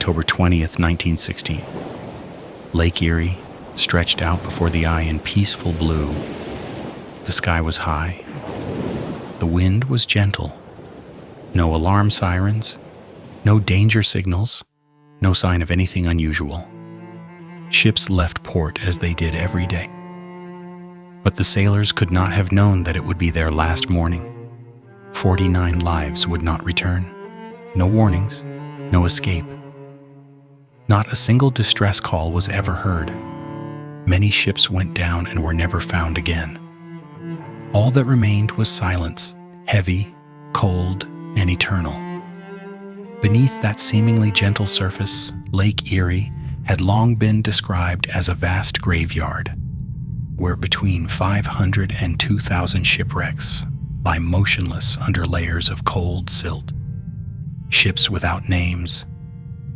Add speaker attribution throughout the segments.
Speaker 1: October 20th, 1916. Lake Erie stretched out before the eye in peaceful blue. The sky was high. The wind was gentle. No alarm sirens, no danger signals, no sign of anything unusual. Ships left port as they did every day. But the sailors could not have known that it would be their last morning. 49 lives would not return. No warnings, no escape. Not a single distress call was ever heard. Many ships went down and were never found again. All that remained was silence, heavy, cold, and eternal. Beneath that seemingly gentle surface, Lake Erie had long been described as a vast graveyard, where between 500 and 2,000 shipwrecks lie motionless under layers of cold silt. Ships without names,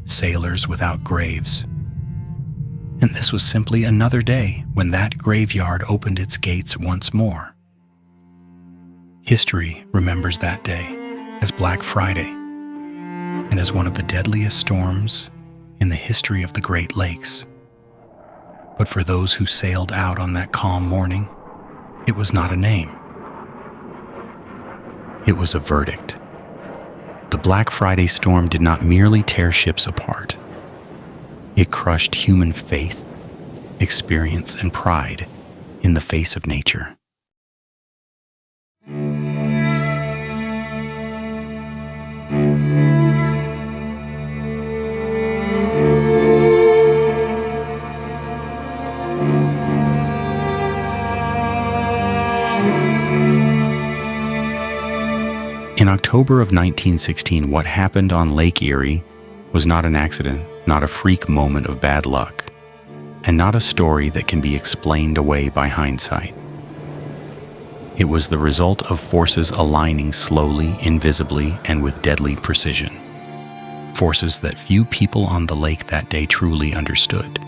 Speaker 1: sailors without graves. And this was simply another day when that graveyard opened its gates once more. History remembers that day as Black Friday and as one of the deadliest storms in the history of the Great Lakes. But for those who sailed out on that calm morning, it was not a name. It was a verdict. The Black Friday storm did not merely tear ships apart. It crushed human faith, experience, and pride in the face of nature. In October of 1916, what happened on Lake Erie was not an accident, not a freak moment of bad luck, and not a story that can be explained away by hindsight. It was the result of forces aligning slowly, invisibly, and with deadly precision. Forces that few people on the lake that day truly understood.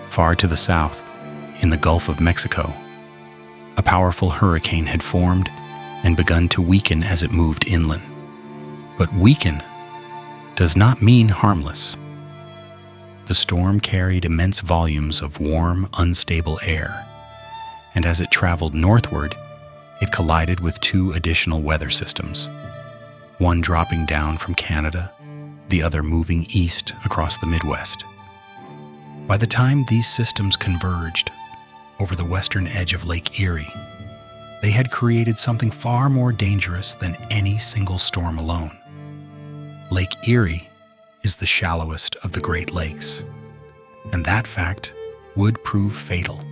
Speaker 1: Far to the south, in the Gulf of Mexico, a powerful hurricane had formed and begun to weaken as it moved inland. But weaken does not mean harmless. The storm carried immense volumes of warm, unstable air, and as it traveled northward, it collided with two additional weather systems, one dropping down from Canada, the other moving east across the Midwest. By the time these systems converged over the western edge of Lake Erie, they had created something far more dangerous than any single storm alone. Lake Erie is the shallowest of the Great Lakes, and that fact would prove fatal.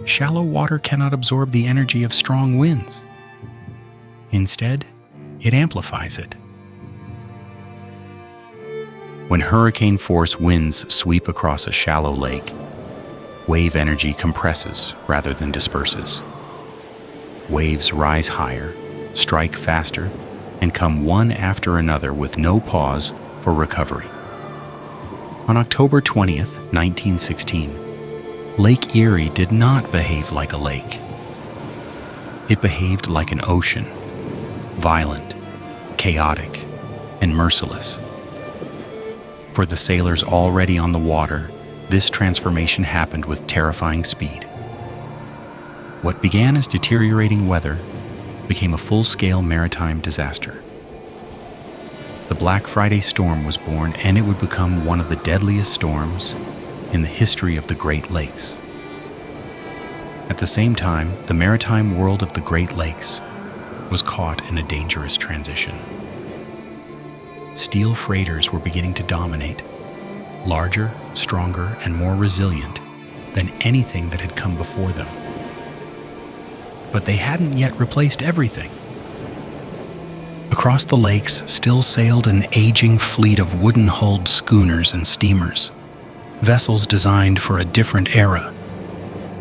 Speaker 1: Shallow water cannot absorb the energy of strong winds. Instead, it amplifies it. When hurricane-force winds sweep across a shallow lake, wave energy compresses rather than disperses. Waves rise higher, strike faster, and come one after another with no pause for recovery. On October 20th, 1916, Lake Erie did not behave like a lake. It behaved like an ocean, violent, chaotic, and merciless. For the sailors already on the water, this transformation happened with terrifying speed. What began as deteriorating weather became a full-scale maritime disaster. The Black Friday storm was born, and it would become one of the deadliest storms in the history of the Great Lakes. At the same time, the maritime world of the Great Lakes was caught in a dangerous transition. Steel freighters were beginning to dominate, larger, stronger, and more resilient than anything that had come before them. But they hadn't yet replaced everything. Across the lakes still sailed an aging fleet of wooden-hulled schooners and steamers, vessels designed for a different era,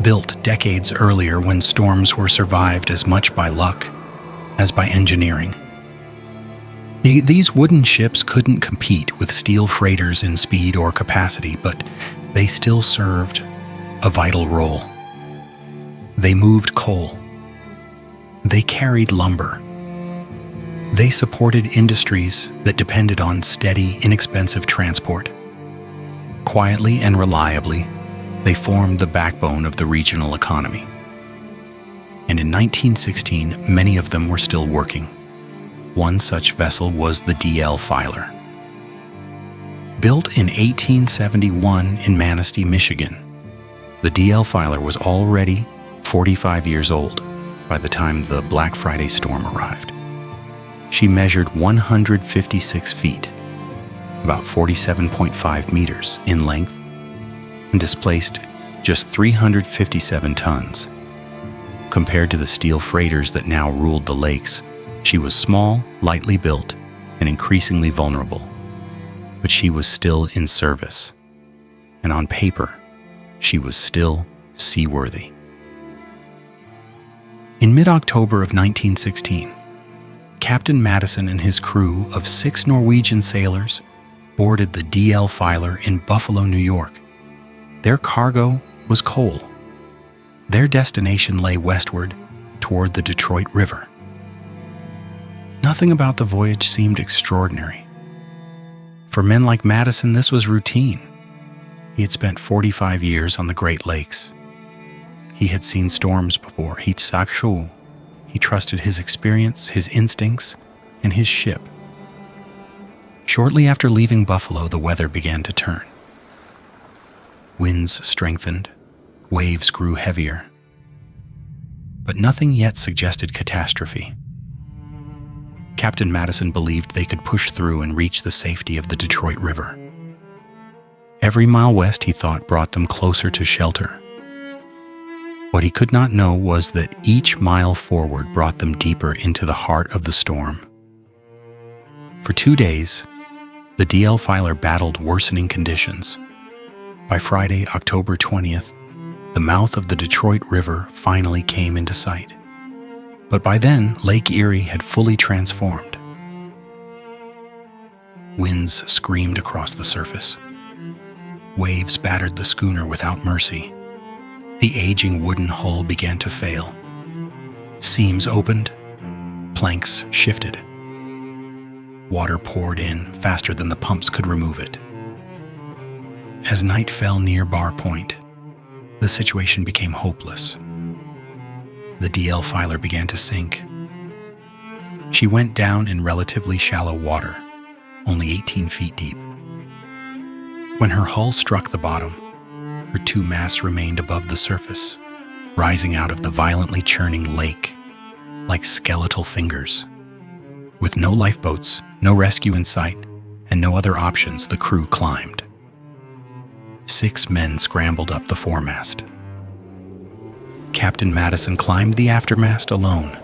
Speaker 1: built decades earlier when storms were survived as much by luck as by engineering. These wooden ships couldn't compete with steel freighters in speed or capacity, but they still served a vital role. They moved coal. They carried lumber. They supported industries that depended on steady, inexpensive transport. Quietly and reliably, they formed the backbone of the regional economy. And in 1916, many of them were still working. One such vessel was the D.L. Filer. Built in 1871 in Manistee, Michigan, the D.L. Filer was already 45 years old by the time the Black Friday storm arrived. She measured 156 feet, about 47.5 meters in length, and displaced just 357 tons. Compared to the steel freighters that now ruled the lakes, she was small, lightly built, and increasingly vulnerable. But she was still in service, and on paper, she was still seaworthy. In mid-October of 1916, Captain Madison and his crew of 6 Norwegian sailors boarded the D.L. Filer in Buffalo, New York. Their cargo was coal. Their destination lay westward toward the Detroit River. Nothing about the voyage seemed extraordinary. For men like Madison, this was routine. He had spent 45 years on the Great Lakes. He had seen storms before. He trusted his experience, his instincts, and his ship. Shortly after leaving Buffalo, the weather began to turn. Winds strengthened, waves grew heavier, but nothing yet suggested catastrophe. Captain Madison believed they could push through and reach the safety of the Detroit River. Every mile west, he thought, brought them closer to shelter. What he could not know was that each mile forward brought them deeper into the heart of the storm. For 2 days, the D.L. Filer battled worsening conditions. By Friday, October 20th, the mouth of the Detroit River finally came into sight. But by then, Lake Erie had fully transformed. Winds screamed across the surface. Waves battered the schooner without mercy. The aging wooden hull began to fail. Seams opened, planks shifted. Water poured in faster than the pumps could remove it. As night fell near Bar Point, the situation became hopeless. The D.L. Filer began to sink. She went down in relatively shallow water, only 18 feet deep. When her hull struck the bottom, her 2 masts remained above the surface, rising out of the violently churning lake like skeletal fingers. With no lifeboats, no rescue in sight, and no other options, the crew climbed. 6 men scrambled up the foremast. Captain Madison climbed the aftermast alone.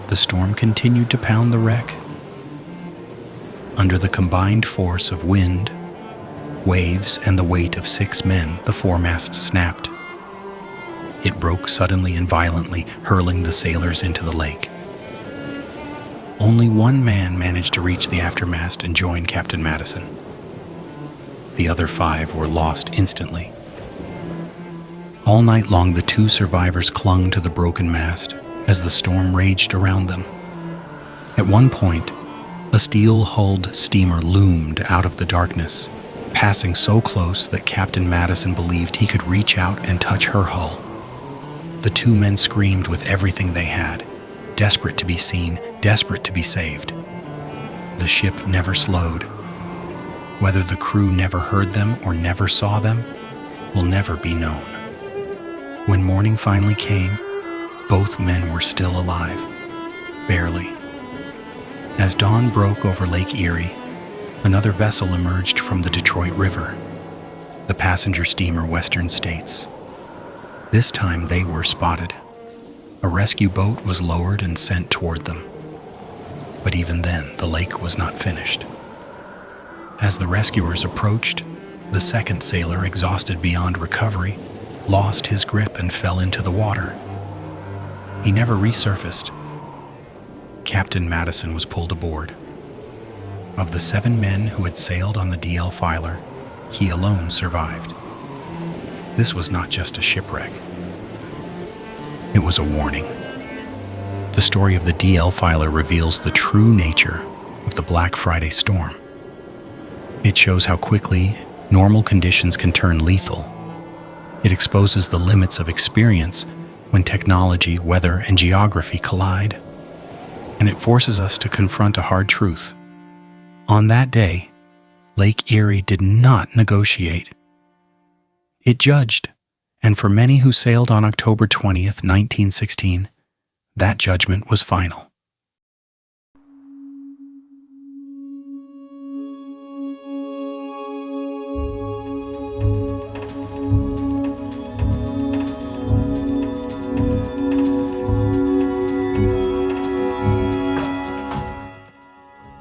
Speaker 1: The storm continued to pound the wreck. Under the combined force of wind, waves, and the weight of 6 men, the foremast snapped. It broke suddenly and violently, hurling the sailors into the lake. Only 1 man managed to reach the aftermast and join Captain Madison. The other 5 were lost instantly. All night long, the 2 survivors clung to the broken mast as the storm raged around them. At one point, a steel-hulled steamer loomed out of the darkness, passing so close that Captain Madison believed he could reach out and touch her hull. The 2 men screamed with everything they had, desperate to be seen, desperate to be saved. The ship never slowed. Whether the crew never heard them or never saw them will never be known. When morning finally came, both men were still alive, barely. As dawn broke over Lake Erie, another vessel emerged from the Detroit River, the passenger steamer Western States. This time they were spotted. A rescue boat was lowered and sent toward them. But even then, the lake was not finished. As the rescuers approached, the second sailor, exhausted beyond recovery, lost his grip and fell into the water. He never resurfaced. Captain Madison was pulled aboard. Of the 7 men who had sailed on the D.L. Filer, he alone survived. This was not just a shipwreck. It was a warning. the story of the DL Filer reveals the true nature of the Black Friday storm. It shows how quickly normal conditions can turn lethal. It exposes the limits of experience when technology, weather, and geography collide. And it forces us to confront a hard truth. On that day, Lake Erie did not negotiate. It judged, and for many who sailed on October 20th, 1916, that judgment was final.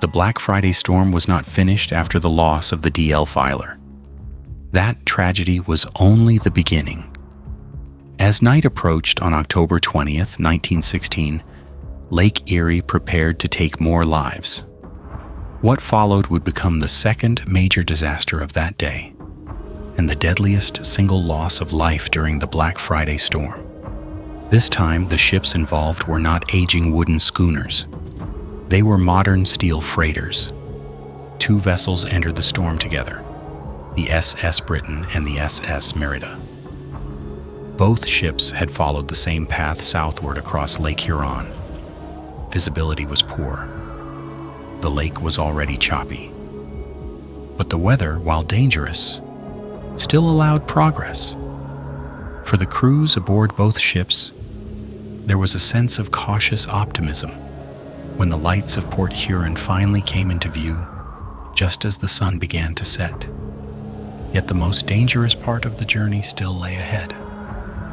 Speaker 1: The Black Friday storm was not finished after the loss of the DL Filer. That tragedy was only the beginning. As night approached on October 20th, 1916, Lake Erie prepared to take more lives. What followed would become the second major disaster of that day, and the deadliest single loss of life during the Black Friday storm. This time, the ships involved were not aging wooden schooners. They were modern steel freighters. Two vessels entered the storm together, the SS Britain and the SS Merida. Both ships had followed the same path southward across Lake Huron. Visibility was poor. The lake was already choppy. But the weather, while dangerous, still allowed progress. For the crews aboard both ships, there was a sense of cautious optimism when the lights of Port Huron finally came into view, just as the sun began to set. Yet the most dangerous part of the journey still lay ahead.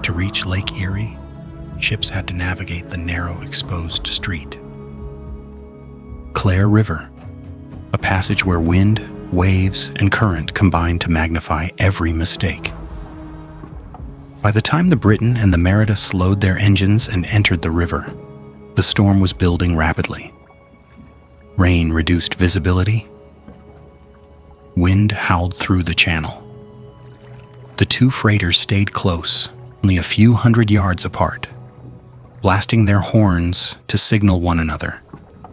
Speaker 1: To reach Lake Erie, ships had to navigate the narrow, exposed street. Clare River, a passage where wind, waves, and current combined to magnify every mistake. By the time the Britain and the Merida slowed their engines and entered the river, the storm was building rapidly. Rain reduced visibility. Wind howled through the channel. The two freighters stayed close, only a few hundred yards apart, blasting their horns to signal one another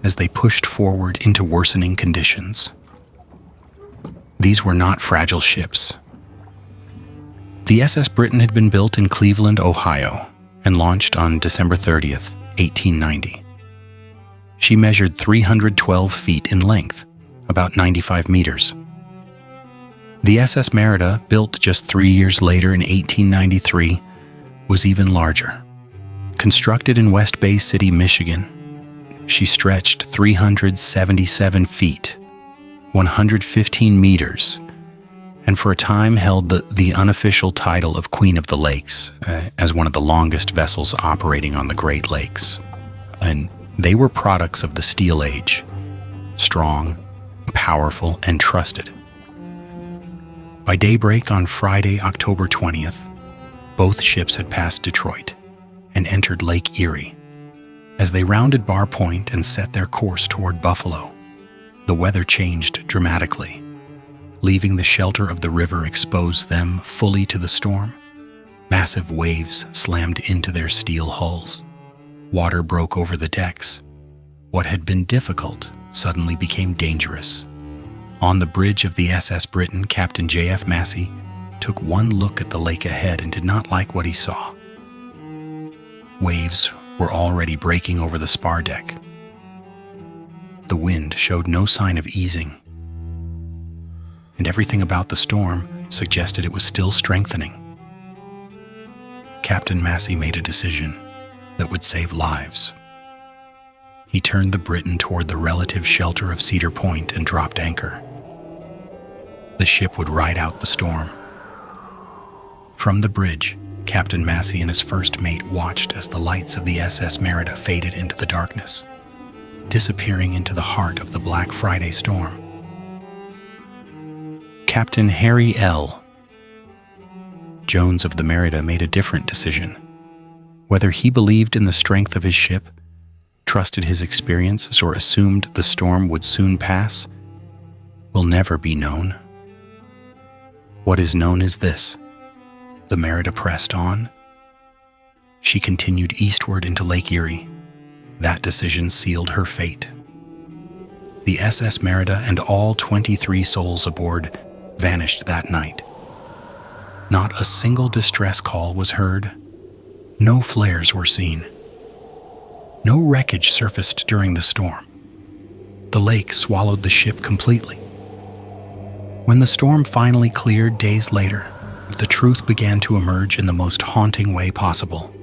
Speaker 1: as they pushed forward into worsening conditions. These were not fragile ships. The SS Britain had been built in Cleveland, Ohio, and launched on December 30th, 1890. She measured 312 feet in length, about 95 meters. The SS Merida, built just 3 years later in 1893, was even larger. Constructed in West Bay City, Michigan, she stretched 377 feet, 115 meters, and for a time held the unofficial title of Queen of the Lakes as one of the longest vessels operating on the Great Lakes. And they were products of the Steel Age, strong, powerful, and trusted. By daybreak on Friday, October 20th, both ships had passed Detroit and entered Lake Erie. As they rounded Bar Point and set their course toward Buffalo, the weather changed dramatically. Leaving the shelter of the river exposed them fully to the storm. Massive waves slammed into their steel hulls. Water broke over the decks. What had been difficult suddenly became dangerous. On the bridge of the SS Britain, Captain J.F. Massey took one look at the lake ahead and did not like what he saw. Waves were already breaking over the spar deck. The wind showed no sign of easing, and everything about the storm suggested it was still strengthening. Captain Massey made a decision that would save lives. He turned the Britain toward the relative shelter of Cedar Point and dropped anchor. The ship would ride out the storm. From the bridge, Captain Massey and his first mate watched as the lights of the SS Merida faded into the darkness, disappearing into the heart of the Black Friday storm. Captain Harry L. Jones of the Merida made a different decision. Whether he believed in the strength of his ship, trusted his experiences, or assumed the storm would soon pass, will never be known. What is known is this: the Merida pressed on. She continued eastward into Lake Erie, that decision sealed her fate. The SS Merida and all 23 souls aboard vanished that night. Not a single distress call was heard. No flares were seen. No wreckage surfaced during the storm. The lake swallowed the ship completely. When the storm finally cleared days later, the truth began to emerge in the most haunting way possible.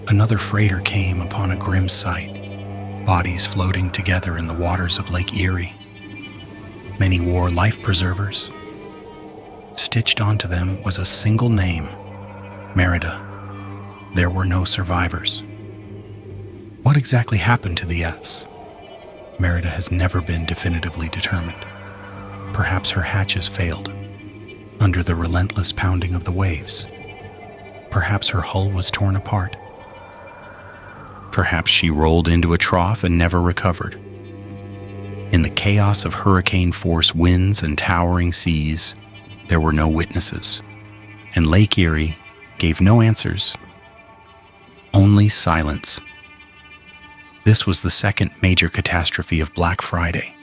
Speaker 1: Another freighter came upon a grim sight, bodies floating together in the waters of Lake Erie. Many wore life preservers. Stitched onto them was a single name, Merida. There were no survivors. What exactly happened to the S? Merida has never been definitively determined. Perhaps her hatches failed, under the relentless pounding of the waves. Perhaps her hull was torn apart. Perhaps she rolled into a trough and never recovered. In the chaos of hurricane-force winds and towering seas, there were no witnesses, and Lake Erie gave no answers, only silence. This was the second major catastrophe of Black Friday,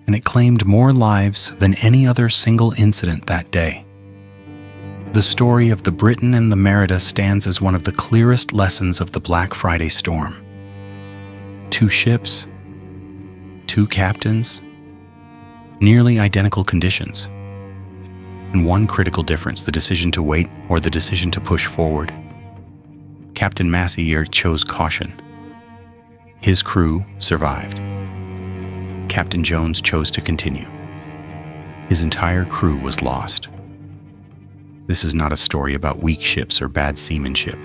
Speaker 1: and it claimed more lives than any other single incident that day. The story of the Britain and the Merida stands as one of the clearest lessons of the Black Friday storm. 2 ships, 2 captains, nearly identical conditions, and one critical difference: the decision to wait or the decision to push forward. Captain Massier chose caution. His crew survived. Captain Jones chose to continue. His entire crew was lost. This is not a story about weak ships or bad seamanship.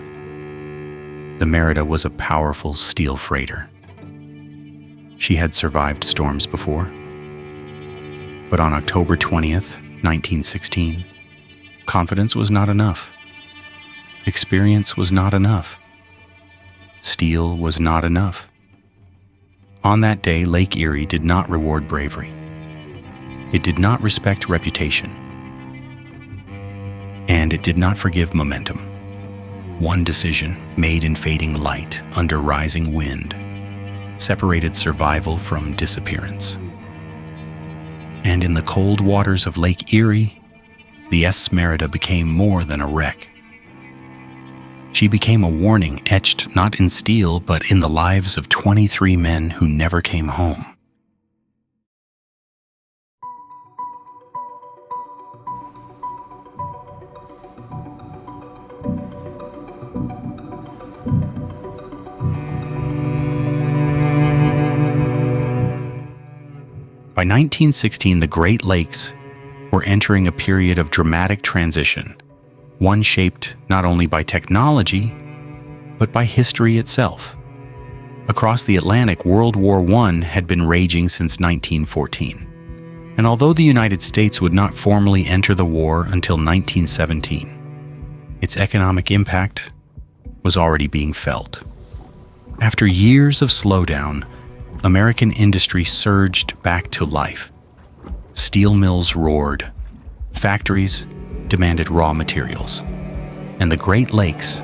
Speaker 1: The Merida was a powerful steel freighter. She had survived storms before. But on October 20th, 1916, confidence was not enough. Experience was not enough. Steel was not enough. On that day, Lake Erie did not reward bravery. It did not respect reputation. And it did not forgive momentum. One decision, made in fading light under rising wind, separated survival from disappearance. And in the cold waters of Lake Erie, the S. Merida became more than a wreck. She became a warning etched not in steel, but in the lives of 23 men who never came home. By 1916, the Great Lakes were entering a period of dramatic transition, one shaped not only by technology, but by history itself. Across the Atlantic, World War I had been raging since 1914, and although the United States would not formally enter the war until 1917, its economic impact was already being felt. After years of slowdown, American industry surged back to life. Steel mills roared, factories demanded raw materials, and the Great Lakes,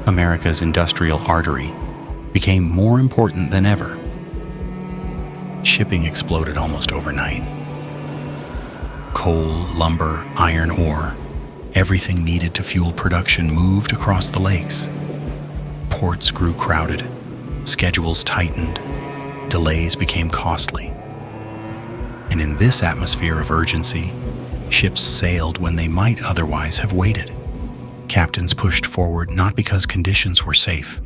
Speaker 1: America's industrial artery, became more important than ever. Shipping exploded almost overnight. Coal, lumber, iron ore, everything needed to fuel production moved across the lakes. Ports grew crowded, schedules tightened, delays became costly. And in this atmosphere of urgency, ships sailed when they might otherwise have waited. Captains pushed forward not because conditions were safe,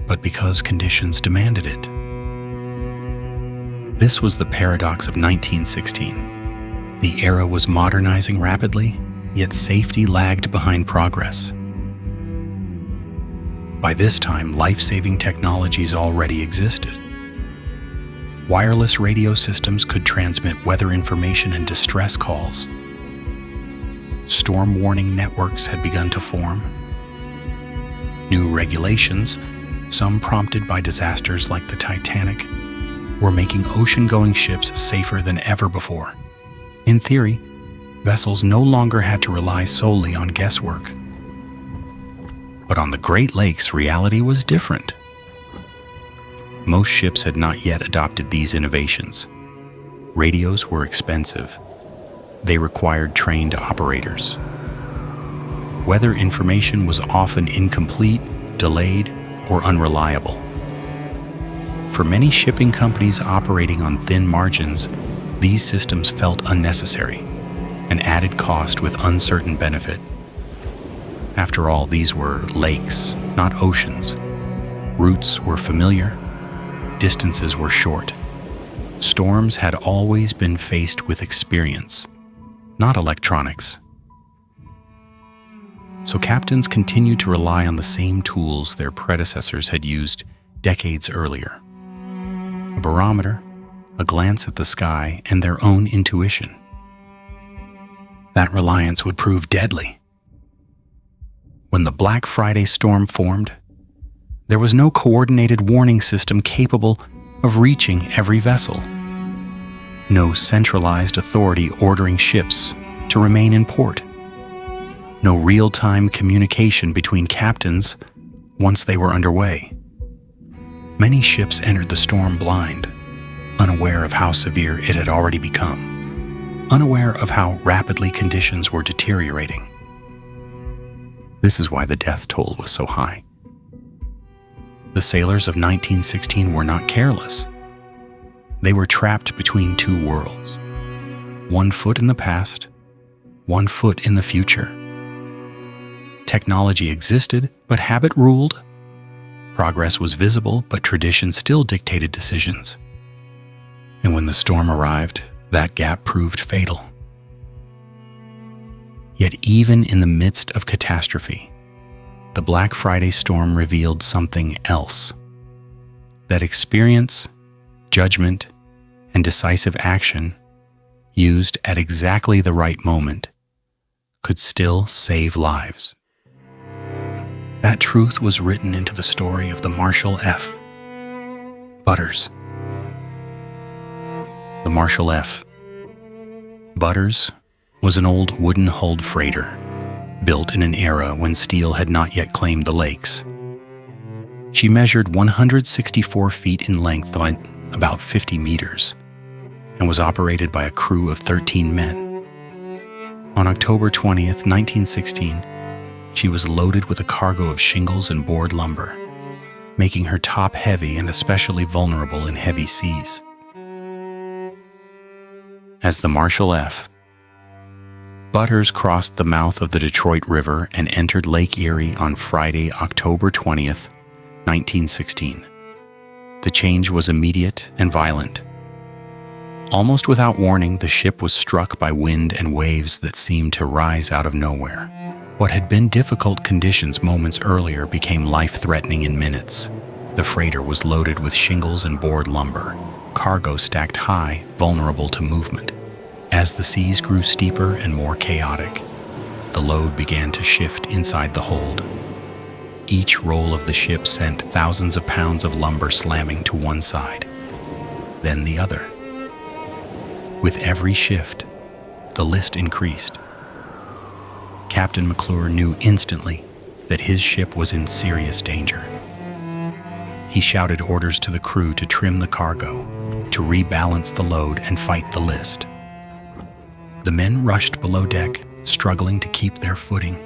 Speaker 1: but because conditions demanded it. This was the paradox of 1916. The era was modernizing rapidly, yet safety lagged behind progress. By this time, life-saving technologies already existed. Wireless radio systems could transmit weather information and distress calls. Storm warning networks had begun to form. New regulations, some prompted by disasters like the Titanic, were making ocean-going ships safer than ever before. In theory, vessels no longer had to rely solely on guesswork. But on the Great Lakes, reality was different. Most ships had not yet adopted these innovations. Radios were expensive. They required trained operators. Weather information was often incomplete, delayed, or unreliable. For many shipping companies operating on thin margins, these systems felt unnecessary, an added cost with uncertain benefit. After all, these were lakes, not oceans. Routes were familiar, distances were short. Storms had always been faced with experience, not electronics. So captains continued to rely on the same tools their predecessors had used decades earlier. A barometer, a glance at the sky, and their own intuition. That reliance would prove deadly. When the Black Friday storm formed, there was no coordinated warning system capable of reaching every vessel. No centralized authority ordering ships to remain in port. No real-time communication between captains once they were underway. Many ships entered the storm blind, unaware of how severe it had already become, unaware of how rapidly conditions were deteriorating. This is why the death toll was so high. The sailors of 1916 were not careless. They were trapped between two worlds. 1 foot in the past, 1 foot in the future. Technology existed, but habit ruled. Progress was visible, but tradition still dictated decisions. And when the storm arrived, that gap proved fatal. Yet even in the midst of catastrophe, the Black Friday storm revealed something else. That experience, judgment, and decisive action, used at exactly the right moment, could still save lives. That truth was written into the story of the Marshall F. Butters. The Marshall F. Butters was an old wooden-hulled freighter, built in an era when steel had not yet claimed the lakes. She measured 164 feet in length by about 50 meters, and was operated by a crew of 13 men. On October 20th, 1916, she was loaded with a cargo of shingles and board lumber, making her top-heavy and especially vulnerable in heavy seas. As the Marshall F. Butters crossed the mouth of the Detroit River and entered Lake Erie on Friday, October 20th, 1916. The change was immediate and violent. Almost without warning, the ship was struck by wind and waves that seemed to rise out of nowhere. What had been difficult conditions moments earlier became life-threatening in minutes. The freighter was loaded with shingles and board lumber, cargo stacked high, vulnerable to movement. As the seas grew steeper and more chaotic, the load began to shift inside the hold. Each roll of the ship sent thousands of pounds of lumber slamming to one side, then the other. With every shift, the list increased. Captain McClure knew instantly that his ship was in serious danger. He shouted orders to the crew to trim the cargo, to rebalance the load and fight the list. The men rushed below deck, struggling to keep their footing,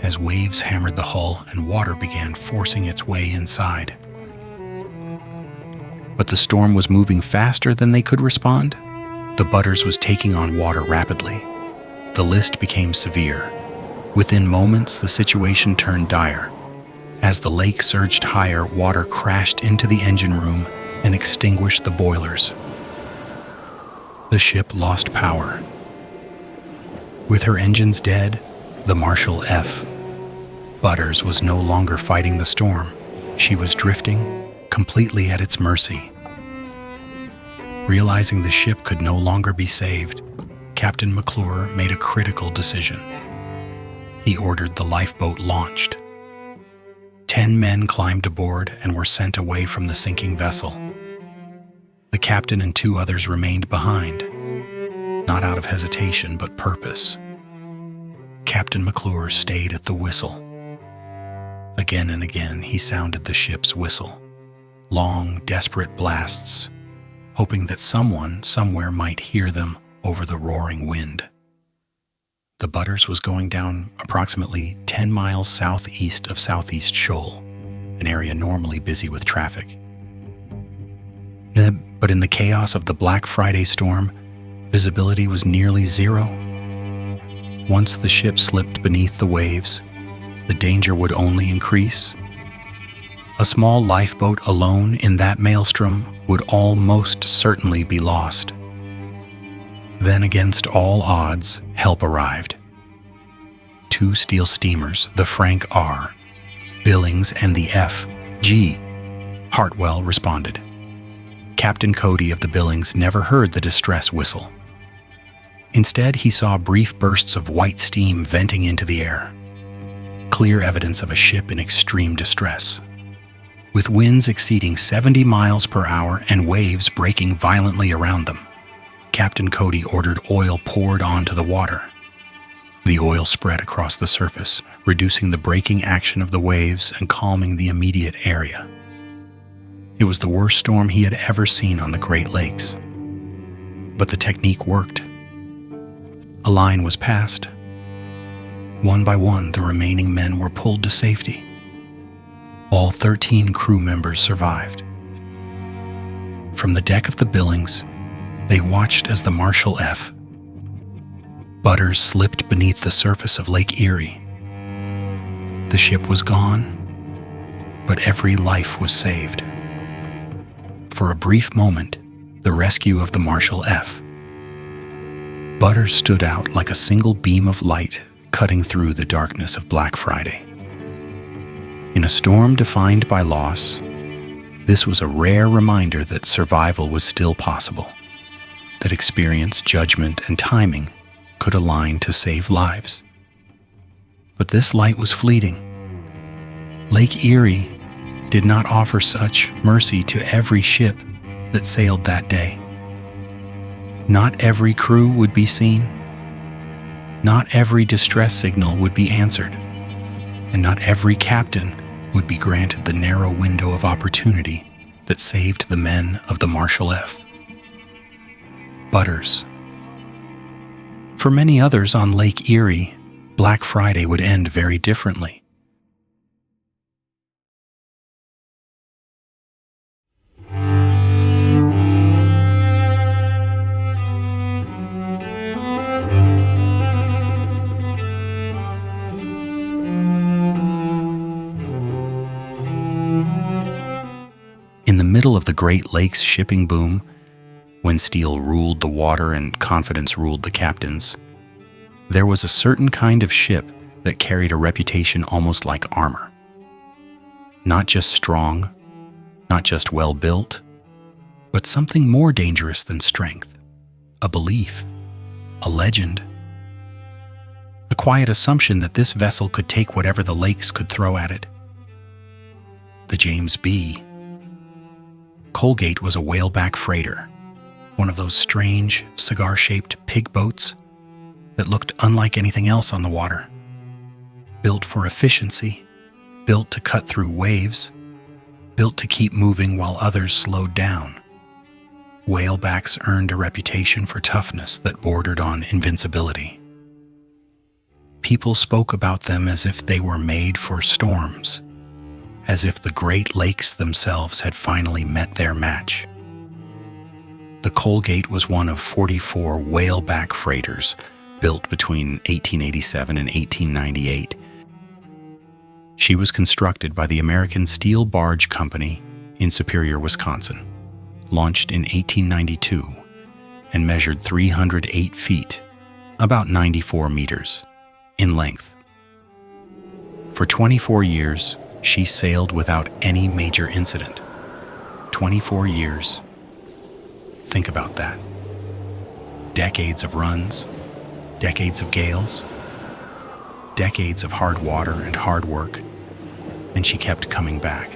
Speaker 1: as waves hammered the hull and water began forcing its way inside. But the storm was moving faster than they could respond. The Butters was taking on water rapidly. The list became severe. Within moments, the situation turned dire. As the lake surged higher, water crashed into the engine room and extinguished the boilers. The ship lost power. With her engines dead, the Marshall F. Butters was no longer fighting the storm. She was drifting, completely at its mercy. Realizing the ship could no longer be saved, Captain McClure made a critical decision. He ordered the lifeboat launched. 10 men climbed aboard and were sent away from the sinking vessel. The captain and 2 others remained behind, not out of hesitation but purpose. Captain McClure stayed at the whistle. Again and again he sounded the ship's whistle, long, desperate blasts, hoping that someone somewhere might hear them over the roaring wind. The Butters was going down approximately 10 miles southeast of Southeast Shoal, an area normally busy with traffic. But in the chaos of the Black Friday storm, visibility was nearly zero. Once the ship slipped beneath the waves, the danger would only increase. A small lifeboat alone in that maelstrom would almost certainly be lost. Then, against all odds, help arrived. 2 steel steamers, the Frank R, Billings, and the F.G. Hartwell responded. Captain Cody of the Billings never heard the distress whistle. Instead, he saw brief bursts of white steam venting into the air, clear evidence of a ship in extreme distress. With winds exceeding 70 miles per hour and waves breaking violently around them, Captain Cody ordered oil poured onto the water. The oil spread across the surface, reducing the breaking action of the waves and calming the immediate area. It was the worst storm he had ever seen on the Great Lakes. But the technique worked. A line was passed. One by one, the remaining men were pulled to safety. All 13 crew members survived. From the deck of the Billings, they watched as the Marshall F. Butters slipped beneath the surface of Lake Erie. The ship was gone, but every life was saved. For a brief moment, the rescue of the Marshall F. Butters stood out like a single beam of light cutting through the darkness of Black Friday. In a storm defined by loss, this was a rare reminder that survival was still possible, that experience, judgment, and timing could align to save lives. But this light was fleeting. Lake Erie did not offer such mercy to every ship that sailed that day. Not every crew would be seen. Not every distress signal would be answered. And not every captain would be granted the narrow window of opportunity that saved the men of the Marshall F. Butters. For many others on Lake Erie, Black Friday would end very differently. In the middle of the Great Lakes shipping boom, when steel ruled the water and confidence ruled the captains, there was a certain kind of ship that carried a reputation almost like armor. Not just strong, not just well-built, but something more dangerous than strength, a belief, a legend, a quiet assumption that this vessel could take whatever the lakes could throw at it. The James B. Colgate was a whaleback freighter, one of those strange, cigar-shaped pig boats that looked unlike anything else on the water. Built for efficiency, built to cut through waves, built to keep moving while others slowed down. Whalebacks earned a reputation for toughness that bordered on invincibility. People spoke about them as if they were made for storms, as if the Great Lakes themselves had finally met their match. The Colgate was one of 44 whaleback freighters built between 1887 and 1898. She was constructed by the American Steel Barge Company in Superior, Wisconsin, launched in 1892, and measured 308 feet, about 94 meters, in length. For 24 years, she sailed without any major incident. 24 years. Think about that. Decades of runs, decades of gales, decades of hard water and hard work, and she kept coming back.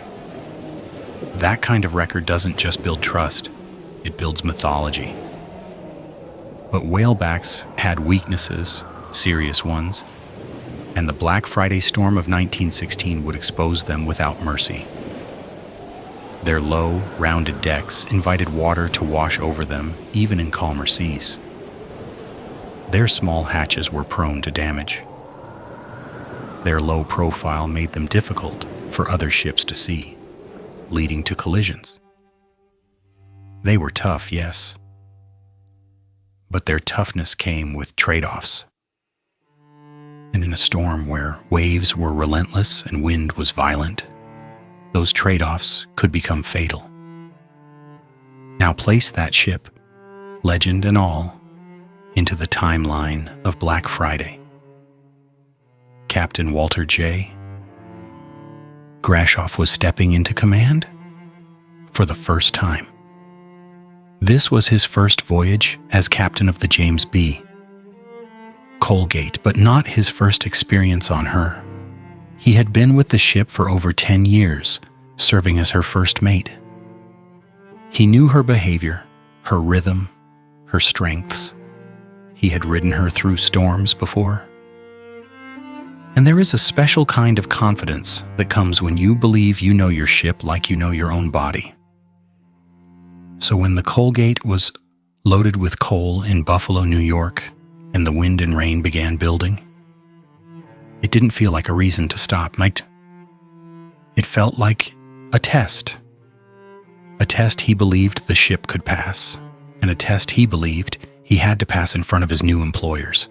Speaker 1: That kind of record doesn't just build trust, it builds mythology. But whalebacks had weaknesses, serious ones, and the Black Friday storm of 1916 would expose them without mercy. Their low, rounded decks invited water to wash over them, even in calmer seas. Their small hatches were prone to damage. Their low profile made them difficult for other ships to see, leading to collisions. They were tough, yes, but their toughness came with trade-offs. And in a storm where waves were relentless and wind was violent, those trade-offs could become fatal. Now place that ship, legend and all, into the timeline of Black Friday. Captain Walter J. Grashoff was stepping into command for the first time. This was his first voyage as captain of the James B. Colgate, but not his first experience on her. He had been with the ship for over 10 years, serving as her first mate. He knew her behavior, her rhythm, her strengths. He had ridden her through storms before. And there is a special kind of confidence that comes when you believe you know your ship like you know your own body. So when the Colgate was loaded with coal in Buffalo, New York, and the wind and rain began building, it didn't feel like a reason to stop. It felt like a test. A test he believed the ship could pass, and a test he believed he had to pass in front of his new employers.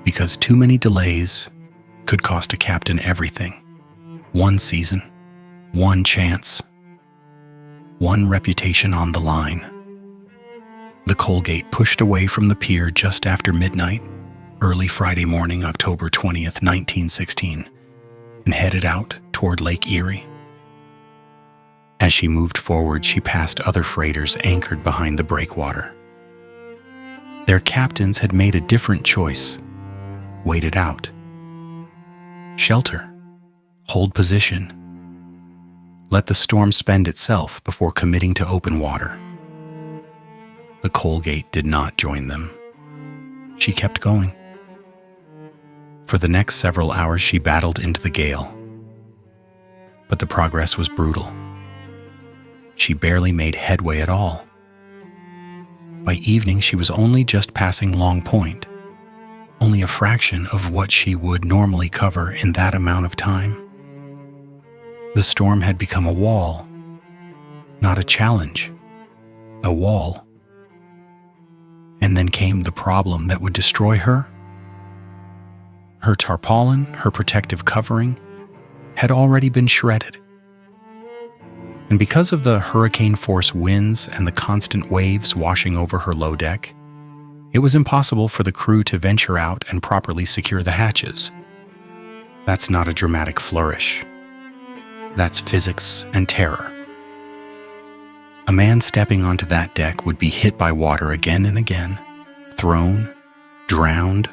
Speaker 1: Because too many delays could cost a captain everything. One season, one chance, one reputation on the line. The Colgate pushed away from the pier just after midnight, early Friday morning, October 20th, 1916, and headed out toward Lake Erie. As she moved forward, she passed other freighters anchored behind the breakwater. Their captains had made a different choice. Wait it out. Shelter. Hold position. Let the storm spend itself before committing to open water. The Colgate did not join them. She kept going. For the next several hours, she battled into the gale. But the progress was brutal. She barely made headway at all. By evening, she was only just passing Long Point, only a fraction of what she would normally cover in that amount of time. The storm had become a wall, not a challenge, a wall. And then came the problem that would destroy her. Her tarpaulin, her protective covering, had already been shredded. And because of the hurricane-force winds and the constant waves washing over her low deck, it was impossible for the crew to venture out and properly secure the hatches. That's not a dramatic flourish. That's physics and terror. A man stepping onto that deck would be hit by water again and again, thrown, drowned,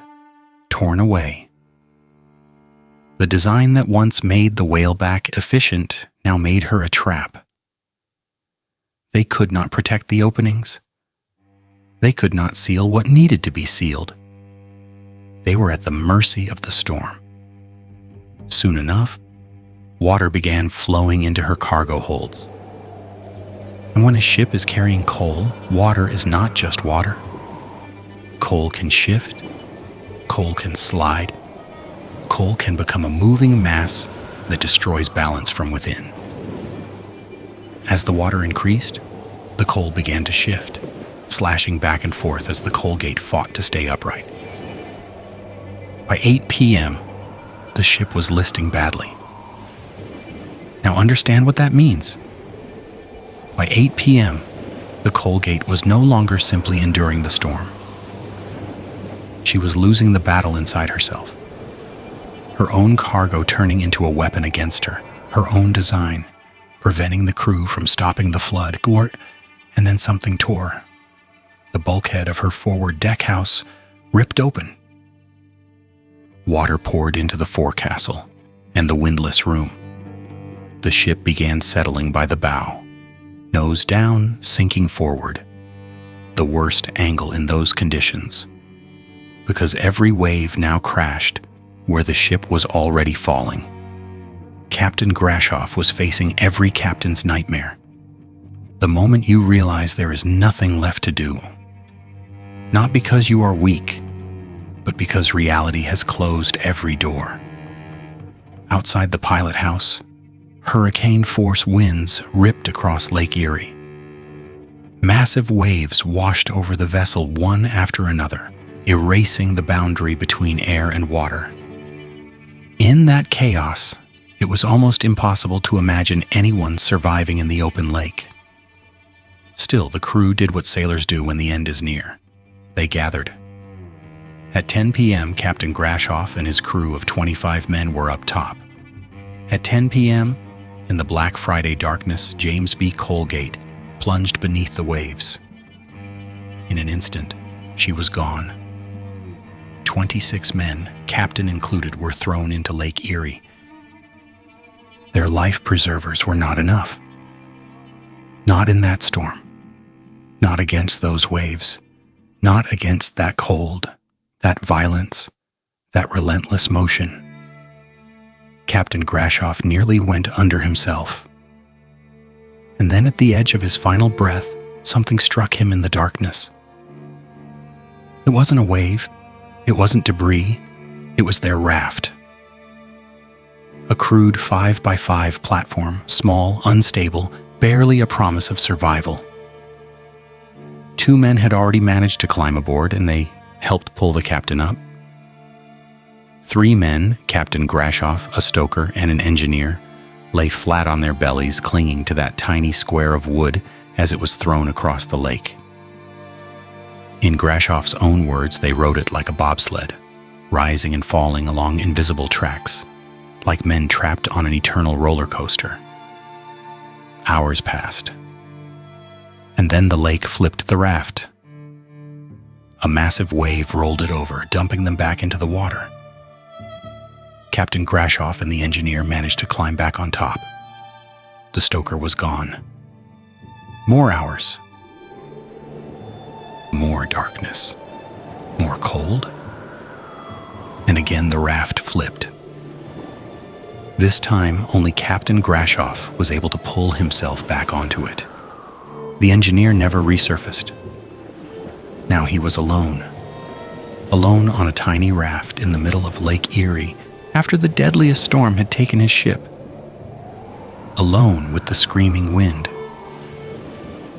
Speaker 1: torn away. The design that once made the whaleback efficient now made her a trap. They could not protect the openings. They could not seal what needed to be sealed. They were at the mercy of the storm. Soon enough, water began flowing into her cargo holds. And when a ship is carrying coal, water is not just water. Coal can shift, coal can slide, coal can become a moving mass that destroys balance from within. As the water increased, the coal began to shift, slashing back and forth as the Colgate fought to stay upright. By 8 p.m., the ship was listing badly. Now understand what that means. By 8 p.m., the Colgate was no longer simply enduring the storm. She was losing the battle inside herself. Her own cargo turning into a weapon against her, her own design, preventing the crew from stopping the flood, and then something tore. The bulkhead of her forward deck house ripped open. Water poured into the forecastle and the windlass room. The ship began settling by the bow, nose down, sinking forward. The worst angle in those conditions, because every wave now crashed where the ship was already falling. Captain Grashoff was facing every captain's nightmare. The moment you realize there is nothing left to do. Not because you are weak, but because reality has closed every door. Outside the pilot house, hurricane-force winds ripped across Lake Erie. Massive waves washed over the vessel one after another, erasing the boundary between air and water. In that chaos, it was almost impossible to imagine anyone surviving in the open lake. Still, the crew did what sailors do when the end is near. They gathered. At 10 p.m., Captain Grashoff and his crew of 25 men were up top. At 10 p.m., in the Black Friday darkness, James B. Colgate plunged beneath the waves. In an instant, she was gone. 26 men, captain included, were thrown into Lake Erie. Their life preservers were not enough. Not in that storm. Not against those waves. Not against that cold, that violence, that relentless motion. Captain Grashoff nearly went under himself. And then at the edge of his final breath, something struck him in the darkness. It wasn't a wave. It wasn't debris. It was their raft. A crude 5x5 platform, small, unstable, barely a promise of survival. 2 men had already managed to climb aboard, and they helped pull the captain up. 3 men, Captain Grashoff, a stoker, and an engineer, lay flat on their bellies, clinging to that tiny square of wood as it was thrown across the lake. In Grashoff's own words, they rode it like a bobsled, rising and falling along invisible tracks, like men trapped on an eternal roller coaster. Hours passed. And then the lake flipped the raft. A massive wave rolled it over, dumping them back into the water. Captain Grashoff and the engineer managed to climb back on top. The stoker was gone. More hours. More darkness. More cold. And again the raft flipped. This time, only Captain Grashoff was able to pull himself back onto it. The engineer never resurfaced. Now he was alone. Alone on a tiny raft in the middle of Lake Erie after the deadliest storm had taken his ship. Alone with the screaming wind.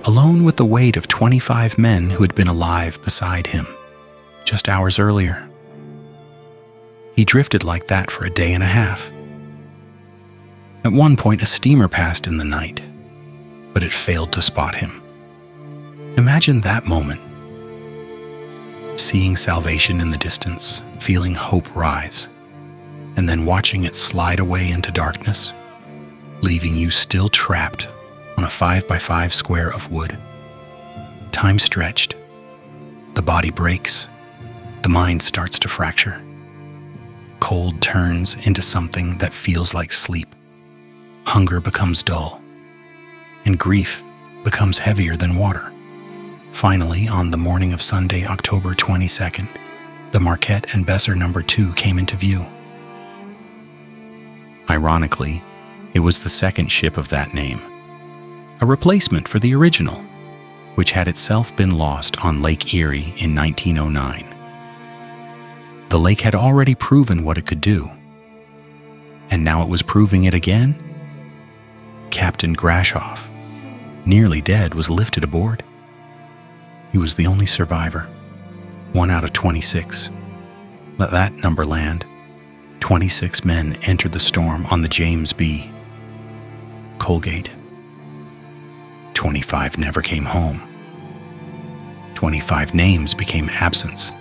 Speaker 1: Alone with the weight of 25 men who had been alive beside him just hours earlier. He drifted like that for a day and a half. At one point, a steamer passed in the night, but it failed to spot him. Imagine that moment. Seeing salvation in the distance, feeling hope rise, and then watching it slide away into darkness, leaving you still trapped on a 5x5 square of wood. Time stretched. The body breaks. The mind starts to fracture. Cold turns into something that feels like sleep. Hunger becomes dull. And grief becomes heavier than water. Finally, on the morning of Sunday, October 22nd, the Marquette and Besser No. 2 came into view. Ironically, it was the second ship of that name, a replacement for the original, which had itself been lost on Lake Erie in 1909. The lake had already proven what it could do, and now it was proving it again. Captain Grashoff, nearly dead, was lifted aboard. He was the only survivor, 1 out of 26. Let that number land. 26 men entered the storm on the James B. Colgate. 25 never came home. 25 names became absence.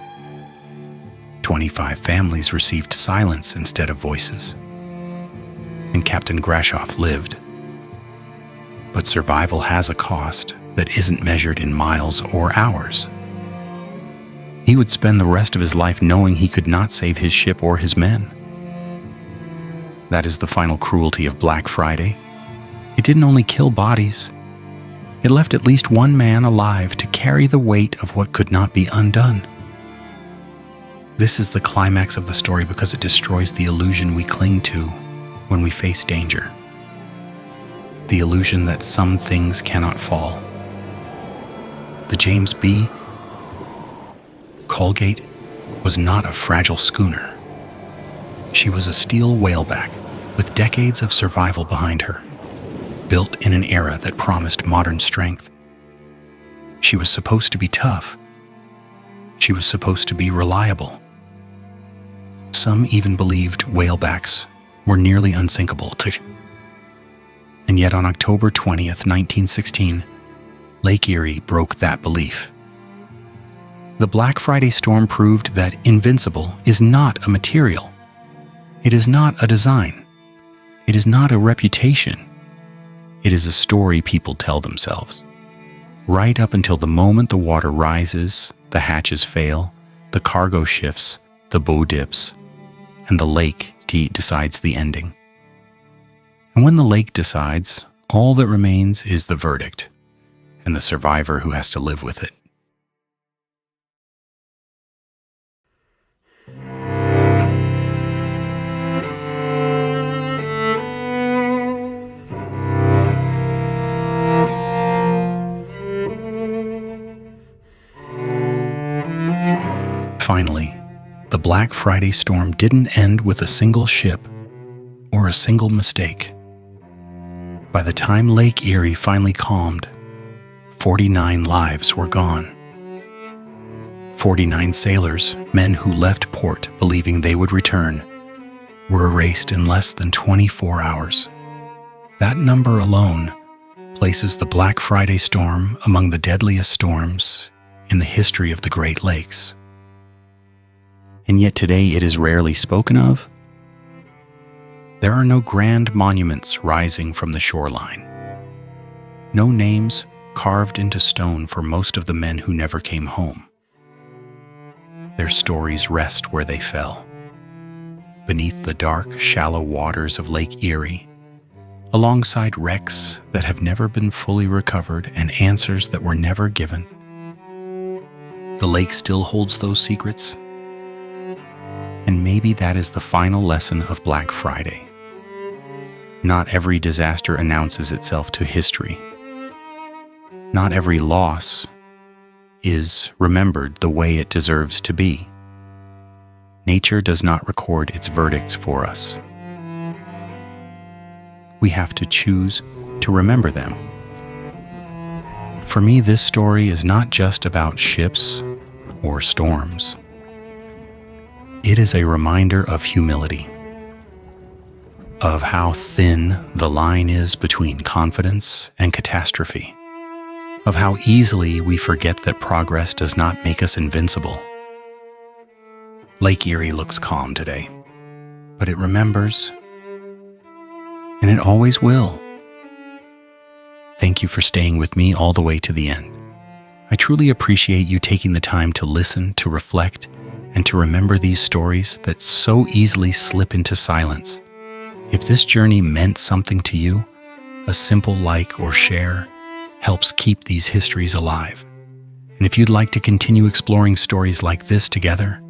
Speaker 1: 25 families received silence instead of voices. And Captain Grashoff lived. But survival has a cost that isn't measured in miles or hours. He would spend the rest of his life knowing he could not save his ship or his men. That is the final cruelty of Black Friday. It didn't only kill bodies. It left at least one man alive to carry the weight of what could not be undone. This is the climax of the story because it destroys the illusion we cling to when we face danger. The illusion that some things cannot fall. The James B. Colgate was not a fragile schooner. She was a steel whaleback with decades of survival behind her, built in an era that promised modern strength. She was supposed to be tough. She was supposed to be reliable. Some even believed whalebacks were nearly unsinkable. And yet on October 20th, 1916, Lake Erie broke that belief. The Black Friday storm proved that invincible is not a material. It is not a design. It is not a reputation. It is a story people tell themselves. Right up until the moment the water rises, the hatches fail, the cargo shifts, the bow dips, and the lake decides the ending. And when the lake decides, all that remains is the verdict, and the survivor who has to live with it. Finally, the Black Friday storm didn't end with a single ship or a single mistake. By the time Lake Erie finally calmed, 49 lives were gone. 49 sailors, men who left port believing they would return, were erased in less than 24 hours. That number alone places the Black Friday storm among the deadliest storms in the history of the Great Lakes. And yet today it is rarely spoken of. There are no grand monuments rising from the shoreline. No names carved into stone for most of the men who never came home. Their stories rest where they fell, beneath the dark, shallow waters of Lake Erie, alongside wrecks that have never been fully recovered and answers that were never given. The lake still holds those secrets. And maybe that is the final lesson of Black Friday. Not every disaster announces itself to history. Not every loss is remembered the way it deserves to be. Nature does not record its verdicts for us. We have to choose to remember them. For me, this story is not just about ships or storms. It is a reminder of humility, of how thin the line is between confidence and catastrophe, of how easily we forget that progress does not make us invincible. Lake Erie looks calm today, but it remembers, and it always will. Thank you for staying with me all the way to the end. I truly appreciate you taking the time to listen, to reflect, and to remember these stories that so easily slip into silence. If this journey meant something to you, a simple like or share helps keep these histories alive. And if you'd like to continue exploring stories like this together,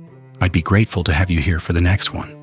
Speaker 1: I'd be grateful to have you here for the next one.